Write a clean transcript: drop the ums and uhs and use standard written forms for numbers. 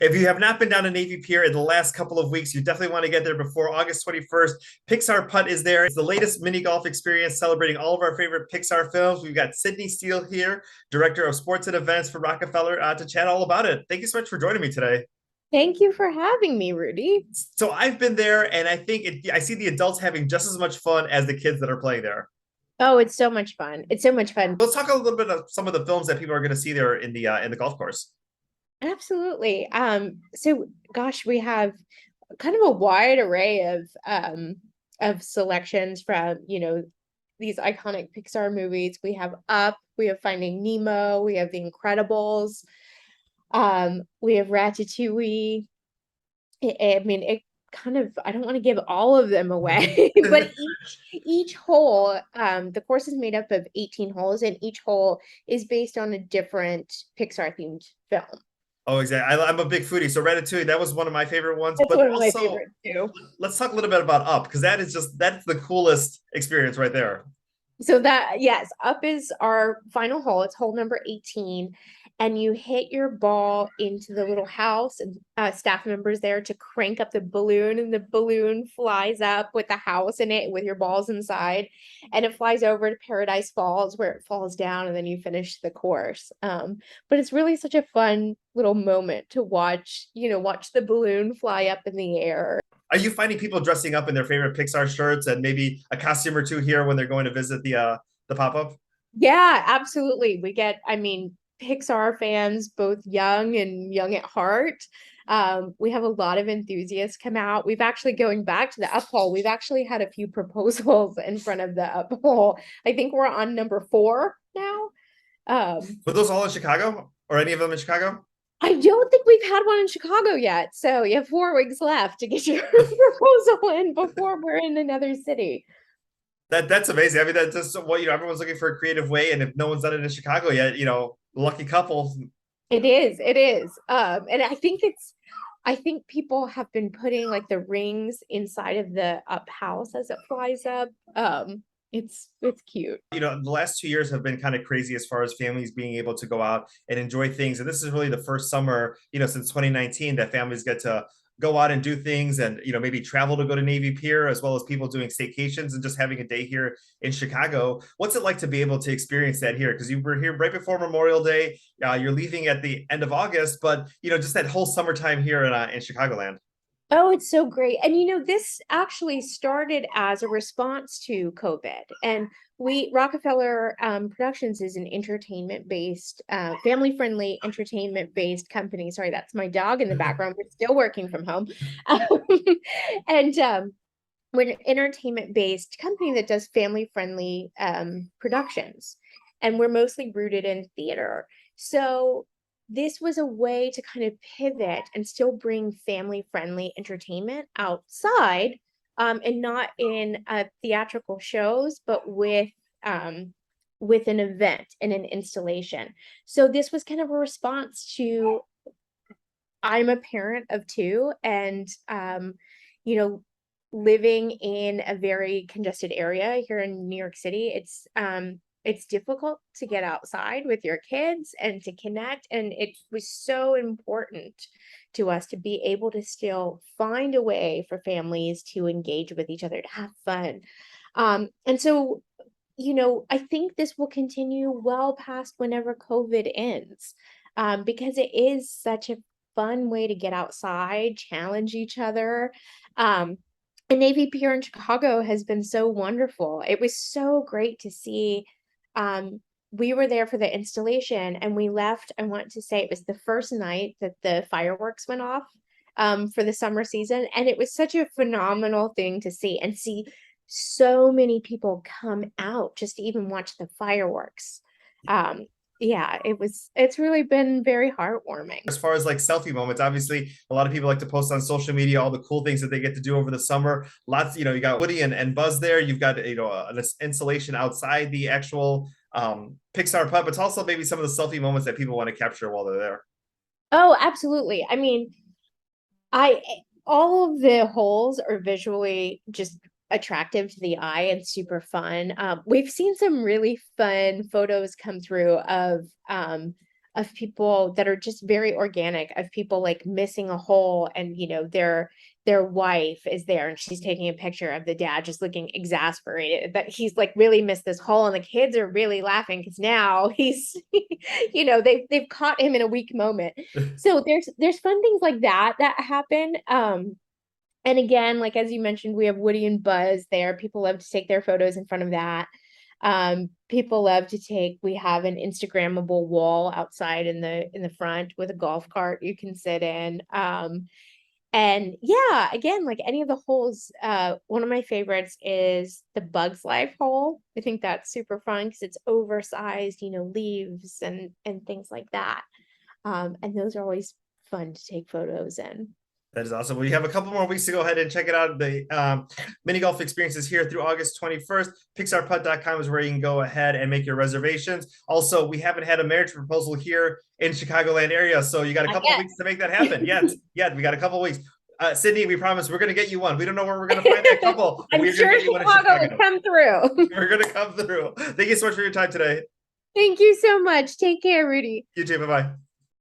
If you have not been down to Navy Pier in the last couple of weeks, you definitely want to get there before August 21st. Pixar Putt is there. It's the latest mini golf experience celebrating all of our favorite Pixar films. We've got Sydney Steele here, Director of Sports and Events for Rockefeller, to chat all about it. Thank you so much for joining me today. Thank you for having me, Rudy. So I've been there, and I think I see the adults having just as much fun as the kids that are playing there. Oh, it's so much fun. It's so much fun. Let's talk a little bit of some of the films that people are going to see there in the golf course. Absolutely. So gosh, we have kind of a wide array of selections from, these iconic Pixar movies. We have Up, we have Finding Nemo, we have The Incredibles, we have Ratatouille. I mean, it kind of, I don't want to give all of them away, but each hole, the course is made up of 18 holes, and each hole is based on a different Pixar themed film. Oh, exactly. I'm a big foodie, so Ratatouille, that was one of my favorite ones. That's But one of my also, favorites too. let's talk a little bit about Up because that's the coolest experience right there. So that, yes, Up is our final hole. It's hole number 18. And you hit your ball into the little house, and staff members there to crank up the balloon, and the balloon flies up with the house in it with your balls inside, and it flies over to Paradise Falls where it falls down, and then you finish the course. But it's really such a fun little moment to watch, watch the balloon fly up in the air. Are you finding people dressing up in their favorite Pixar shirts and maybe a costume or two here when they're going to visit the pop-up? Yeah, absolutely. We get, I mean, Pixar fans, both young and young at heart. We have a lot of enthusiasts come out. We've actually, going back to the up hole, we've actually had a few proposals in front of the up hole. I think we're on number 4 now. Were those all in Chicago or any of them in Chicago? I don't think we've had one in Chicago yet. So you have 4 weeks left to get your proposal in before we're in another city. That's amazing. I mean, that's just what everyone's looking for a creative way, and if no one's done it in Chicago yet, lucky couple. It is, it is. And I think people have been putting like the rings inside of the up house as it flies up. It's cute. The last 2 years have been kind of crazy as far as families being able to go out and enjoy things. And this is really the first summer, since 2019 that families get to go out and do things and, maybe travel to go to Navy Pier, as well as people doing staycations and just having a day here in Chicago. What's it like to be able to experience that here? Because you were here right before Memorial Day. You're leaving at the end of August, but, just that whole summertime here in Chicagoland. Oh, it's so great. And this actually started as a response to COVID. And Rockefeller Productions is an entertainment-based, family-friendly entertainment-based company. Sorry, that's my dog in the background. We're still working from home. And we're an entertainment-based company that does family-friendly productions. And we're mostly rooted in theater. So this was a way to kind of pivot and still bring family-friendly entertainment outside, and not in theatrical shows, but with an event and an installation. So this was kind of a response to, I'm a parent of 2, and living in a very congested area here in New York City, it's difficult to get outside with your kids and to connect. And it was so important to us to be able to still find a way for families to engage with each other, to have fun. And so, I think this will continue well past whenever COVID ends, because it is such a fun way to get outside, challenge each other. And Navy Pier in Chicago has been so wonderful. It was so great to see. We were there for the installation, and we left. I want to say it was the first night that the fireworks went off for the summer season, and it was such a phenomenal thing to see, and see so many people come out just to even watch the fireworks. Yeah, it's really been very heartwarming. As far as like selfie moments, obviously a lot of people like to post on social media all the cool things that they get to do over the summer. Lots, you got Woody and Buzz there. You've got an installation outside the actual Pixar Putt, but it's also maybe some of the selfie moments that people want to capture while they're there. Oh, absolutely. I mean, I all of the holes are visually just attractive to the eye and super fun. We've seen some really fun photos come through of of people that are just very organic, of people like missing a hole, and their wife is there and she's taking a picture of the dad just looking exasperated that he's like really missed this hole, and the kids are really laughing because now he's they've caught him in a weak moment. So there's fun things like that happen. And again, like as you mentioned, we have Woody and Buzz there. People love to take their photos in front of that. People love to take, we have an Instagrammable wall outside in the front with a golf cart you can sit in. And yeah, again, like any of the holes, one of my favorites is the Bugs Life hole. I think that's super fun because it's oversized, leaves and things like that. And those are always fun to take photos in. That is awesome. Well, you have a couple more weeks to go ahead and check it out. The mini golf experiences here through August 21st. PixarPutt.com is where you can go ahead and make your reservations. Also, we haven't had a marriage proposal here in Chicagoland area, so you got a couple of weeks to make that happen. Yet, we got a couple of weeks. Sydney, we promise we're going to get you one. We don't know where we're going to find that couple. I'm we're sure Chicago will come through. We're going to come through. Thank you so much for your time today. Thank you so much. Take care, Rudy. You too. Bye-bye.